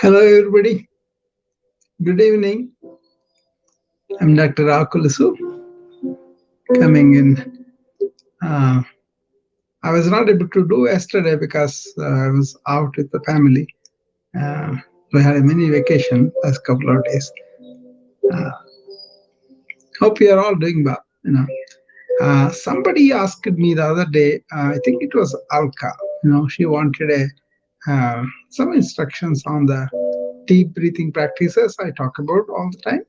Hello, everybody. Good evening. I'm Dr. Akulusu coming in. Uh, I was not able to do yesterday because I was out with the family. Uh, we had a mini vacation last couple of days. Uh, Hope you are all doing well. Somebody asked me the other day. I think it was Alka. She wanted some instructions on the deep breathing practices I talk about all the time.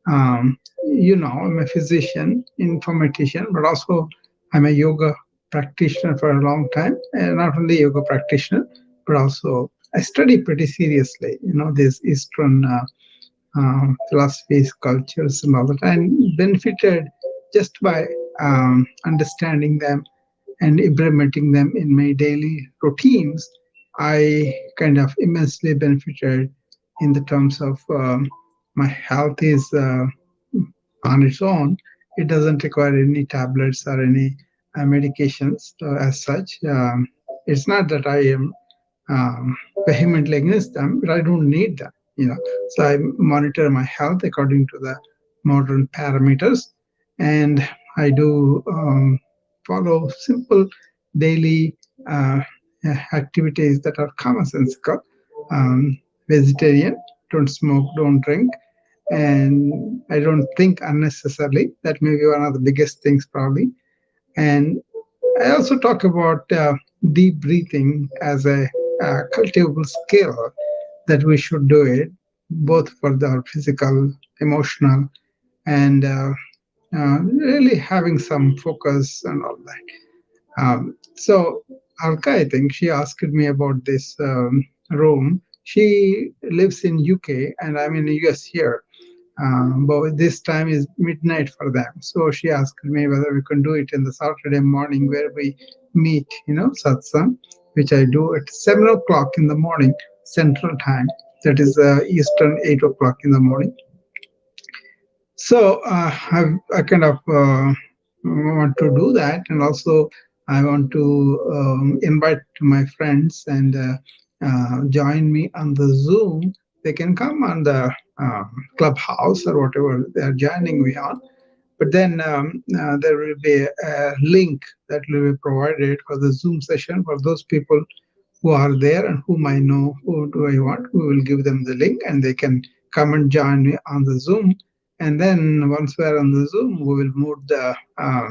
Um, I'm a physician, informatician, but also I'm a yoga practitioner for a long time. And not only yoga practitioner, but also I study pretty seriously, these Eastern philosophies, cultures, and all that, and benefited just by understanding them and implementing them in my daily routines. I kind of immensely benefited in the terms of my health is on its own. It doesn't require any tablets or any medications as such. It's not that I am um, vehemently against them, but I don't need them. So I monitor my health according to the modern parameters, and I do follow simple daily uh, activities that are commonsensical. Um, Vegetarian, don't smoke, don't drink, and I don't think unnecessarily. That may be one of the biggest things, probably. And I also talk about deep breathing as a cultivable skill that we should do it both for the physical, emotional, and really having some focus and all that. So Alka, I think she asked me about this room. She lives in UK and I'm in the US here. But this time is midnight for them. So she asked me whether we can do it in the Saturday morning where we meet, satsang, which I do at 7 o'clock in the morning, Central Time. That is Eastern, 8 o'clock in the morning. So I kind of want to do that, and also I want to invite my friends and join me on the Zoom. They can come on the Clubhouse or whatever they are joining me on. But then there will be a link that will be provided for the Zoom session for those people who are there and whom I know who do I want. We will give them the link and they can come and join me on the Zoom. And then once we're on the Zoom, we will move the uh,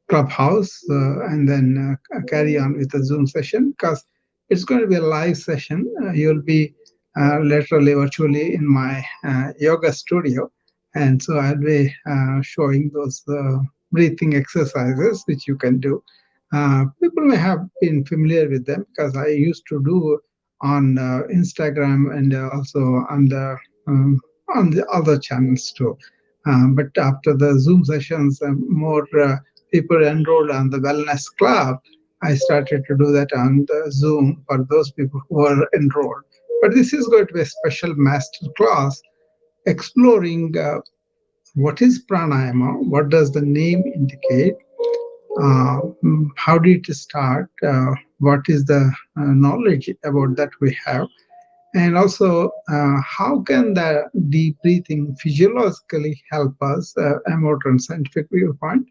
Clubhouse and then carry on with the Zoom session because it's going to be a live session. You'll be literally virtually in my yoga studio. And so I'll be showing those breathing exercises which you can do. People may have been familiar with them because I used to do on Instagram and also on the other channels too. But after the Zoom sessions, more people enrolled on the Wellness Club. I started to do that on the Zoom for those people who are enrolled. But this is going to be a special master class exploring what is pranayama, what does the name indicate, how did it start, what is the knowledge about that we have, and also how can the deep breathing physiologically help us, a modern scientific viewpoint,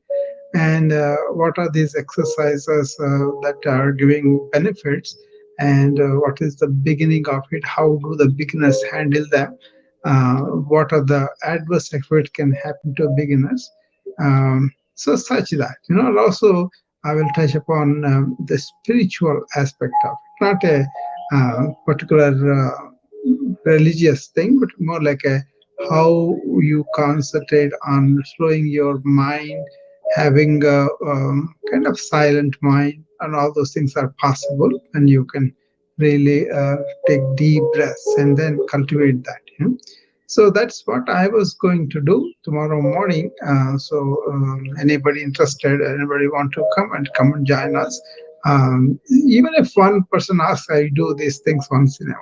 and what are these exercises that are giving benefits, and what is the beginning of it, how do the beginners handle them, what are the adverse effects can happen to beginners. So such that, and also I will touch upon the spiritual aspect of it, not a particular religious thing, but more like a how you concentrate on slowing your mind, having a kind of silent mind, and all those things are possible, and you can really take deep breaths and then cultivate that. So that's what I was going to do tomorrow morning. So anybody interested, anybody want to come and join us. Even if one person asks, I do these things once in a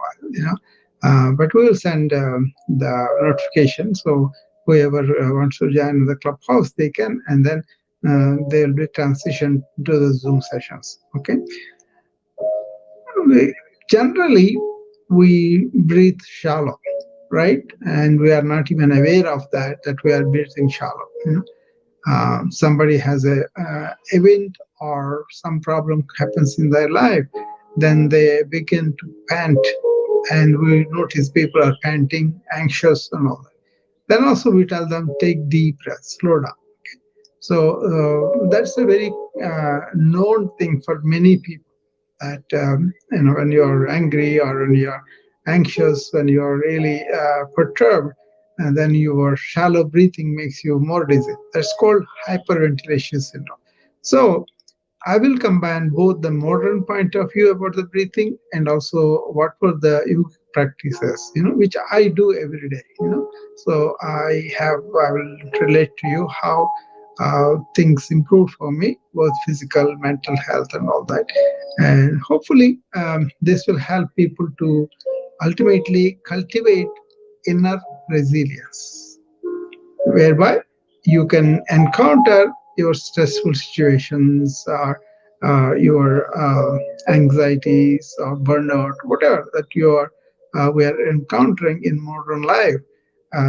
while, but we will send the notification. So whoever wants to join the clubhouse, they can, and then they will be transitioned to the Zoom sessions. Okay. Generally, we breathe shallow, right? And we are not even aware of that we are breathing shallow. Somebody has a event or some problem happens in their life, then they begin to pant, and we notice people are panting, anxious, and all that. Then also we tell them take deep breaths, slow down. So that's a very known thing for many people, that when you're angry or when you're anxious, when you're really perturbed, and then your shallow breathing makes you more dizzy. That's called hyperventilation syndrome. So I will combine both the modern point of view about the breathing and also what were the yogic practices, which I do every day. So I will relate to you how things improved for me, both physical, mental health, and all that. And hopefully, this will help people to ultimately cultivate inner resilience, whereby you can encounter your stressful situations or your anxieties or burnout, whatever that we are encountering in modern life.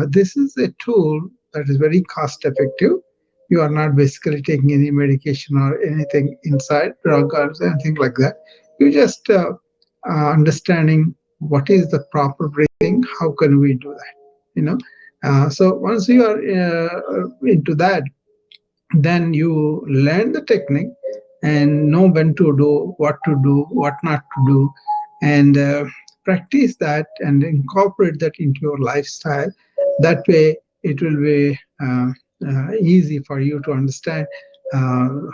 This is a tool that is very cost effective. You are not basically taking any medication or anything inside, drug or anything like that. You just understanding what is the proper breathing, how can we do that, you know so once you are into that, then you learn the technique and know when to do, what not to do, and practice that and incorporate that into your lifestyle. That way, it will be easy for you to understand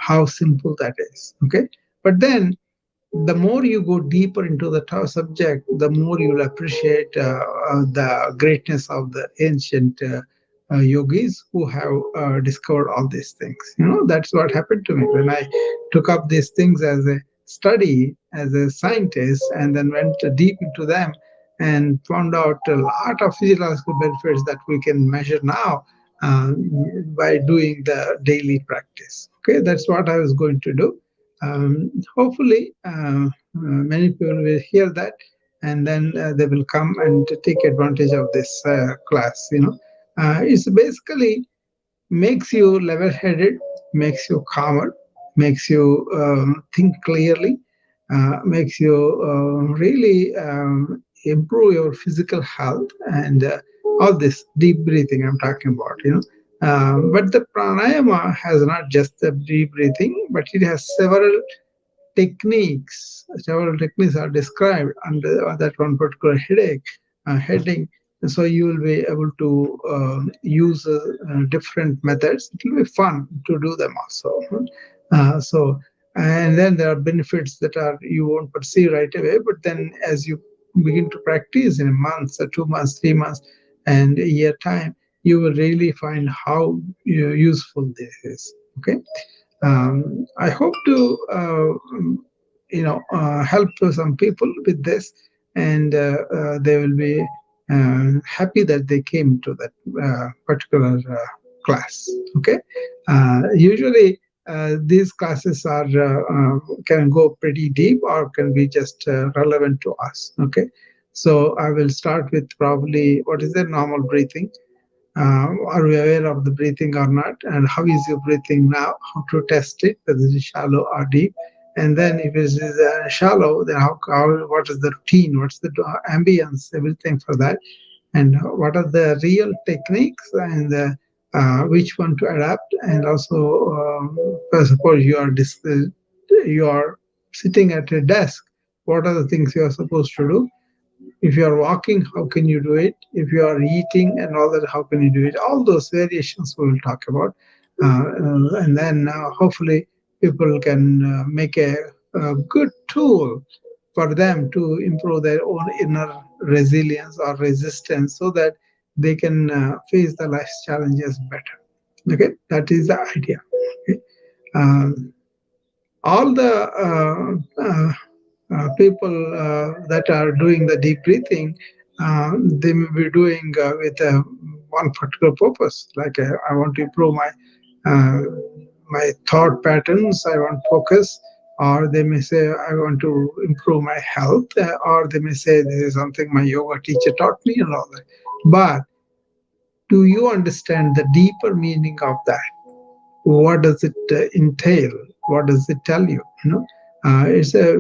how simple that is. Okay, but then the more you go deeper into the subject, the more you'll appreciate the greatness of the ancient yogis who have discovered all these things. That's what happened to me when I took up these things as a study, as a scientist, and then went deep into them and found out a lot of physiological benefits that we can measure now uh, by doing the daily practice. Okay, that's what I was going to do. Hopefully, many people will hear that, and then they will come and take advantage of this class. It's basically makes you level-headed, makes you calmer, makes you think clearly, makes you really improve your physical health, and all this deep breathing I'm talking about. But the pranayama has not just the deep breathing, but it has several techniques are described under that one particular heading. So you will be able to use different methods. It will be fun to do them also. So, and then there are benefits that are you won't perceive right away, but then as you begin to practice in a month, or 2 months, 3 months, and a year time, you will really find how useful this is. Okay. I hope to help some people with this, and they will be happy that they came to that particular class. Okay, usually these classes are can go pretty deep or can be just relevant to us. Okay, so I will start with probably what is the normal breathing. Are we aware of the breathing or not? And how is your breathing now? How to test it, whether it is shallow or deep? And then if it is shallow, then what is the routine? What's the ambience? Everything for that. And what are the real techniques and which one to adapt? And also, suppose you are sitting at a desk. What are the things you are supposed to do? If you are walking, how can you do it? If you are eating and all that, how can you do it? All those variations we will talk about. And then hopefully people can make a good tool for them to improve their own inner resilience or resistance so that they can face the life's challenges better. Okay, that is the idea. Okay. Um, all the people that are doing the deep breathing, they may be doing with one particular purpose. Like I want to improve my thought patterns. I want focus, or they may say, I want to improve my health, or they may say, this is something my yoga teacher taught me and all that. But do you understand the deeper meaning of that? What does it entail? What does it tell you? It's a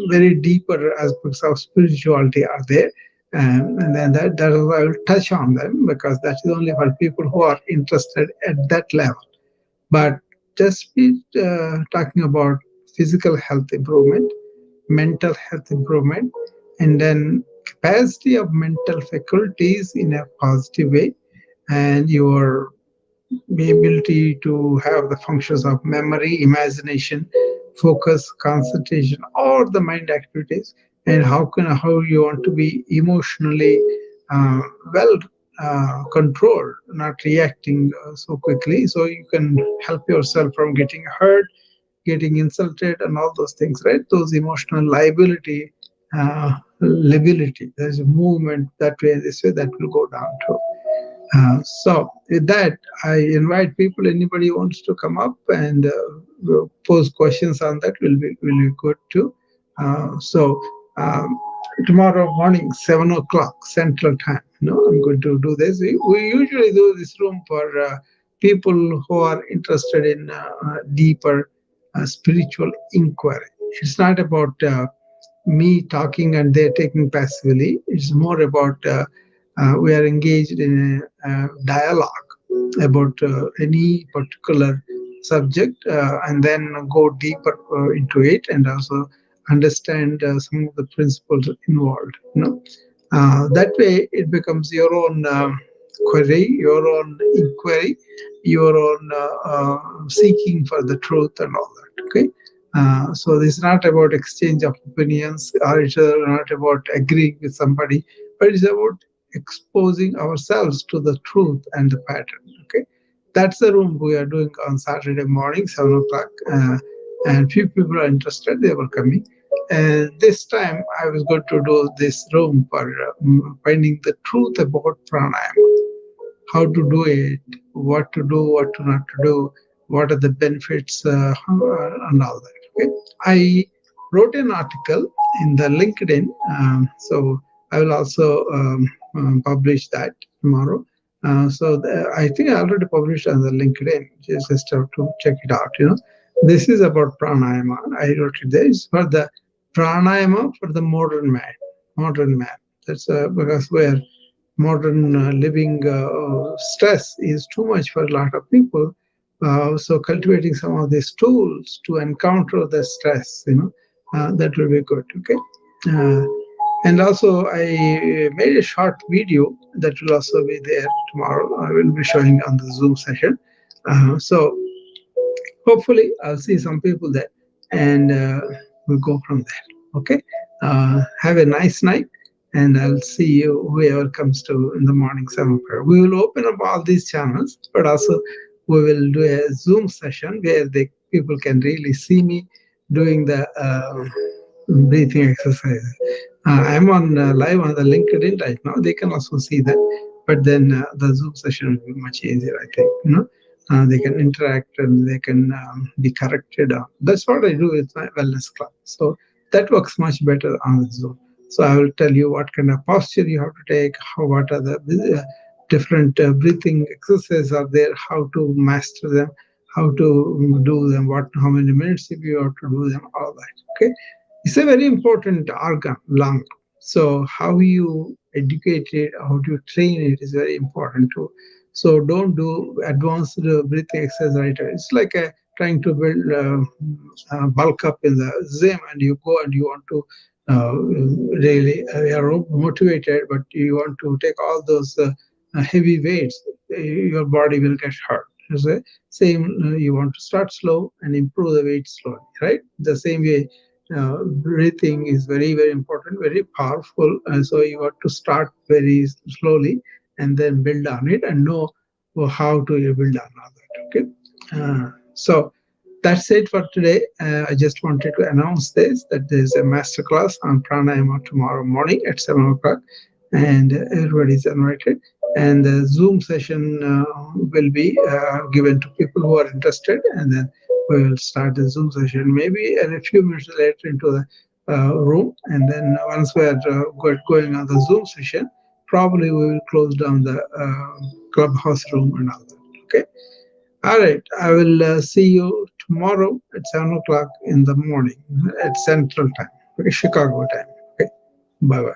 very deeper aspects of spirituality are there. And then that is why I will touch on them, because that is only for people who are interested at that level. But just be talking about physical health improvement, mental health improvement, and then capacity of mental faculties in a positive way, and your ability to have the functions of memory, imagination, focus, concentration, or the mind activities, and how you want to be emotionally uh, well controlled, not reacting so quickly, so you can help yourself from getting hurt, getting insulted, and all those things, right? Those emotional liability, liability. There's a movement that way, this way, that will go down too. So with that, I invite people. Anybody wants to come up and pose questions on that will be good too. So um, tomorrow morning, 7 o'clock Central Time. I'm going to do this. We usually do this room for people who are interested in deeper spiritual inquiry. It's not about me talking and they're taking passively. It's more about we are engaged in a dialogue about any particular subject, and then go deeper into it, and also understand some of the principles involved. That way it becomes your own query, your own inquiry, your own seeking for the truth and all that. Okay. So this is not about exchange of opinions, or it's not about agreeing with somebody, but it's about exposing ourselves to the truth and the pattern. Okay, that's the room we are doing on Saturday morning, 7 o'clock, and few people are interested. They were coming, and this time I was going to do this room for finding the truth about pranayama, how to do it, what to do, what to not to do, what are the benefits, and all that. Okay, I wrote an article in the LinkedIn, so I will also publish that tomorrow. I think I already published on the LinkedIn. Just have to check it out. This is about pranayama. I wrote it there. It's for the pranayama for the modern man. Modern man. That's because we're modern living, stress is too much for a lot of people. So cultivating some of these tools to encounter the stress, that will be good. Okay. Uh, and also, I made a short video that will also be there tomorrow. I will be showing on the Zoom session. So hopefully, I'll see some people there, and we'll go from there. Okay. Have a nice night, and I'll see you whoever comes to in the morning 7 o'clock. We will open up all these channels, but also we will do a Zoom session where the people can really see me doing the breathing exercises. I'm on live on the LinkedIn right now. They can also see that, but then the Zoom session will be much easier, I think. They can interact and they can be corrected. That's what I do with my wellness club. So that works much better on Zoom. So I will tell you what kind of posture you have to take, what are the different breathing exercises are there, how to master them, how to do them, how many minutes if you have to do them, all that. Okay, it's a very important organ, lung. So how you educate it, how to train it is very important too. So don't do advanced breathing exercise right away. It's like trying to build bulk up in the gym, and you go and you want to really you are motivated, but you want to take all those heavy weights, your body will get hurt. So same, you want to start slow and improve the weight slowly, right? The same way, breathing is very, very important, very powerful. And so you have to start very slowly and then build on it and know how to build on all that. Okay. So that's it for today. I just wanted to announce this, that there's a masterclass on pranayama tomorrow morning at 7 o'clock, and everybody is invited. And the Zoom session will be given to people who are interested, and then we will start the Zoom session. Maybe a few minutes later into the room, and then once we are going on the Zoom session, probably we will close down the clubhouse room and all that. Okay. All right. I will see you tomorrow at 7 o'clock in the morning at Central Time, okay, Chicago time. Okay. Bye bye.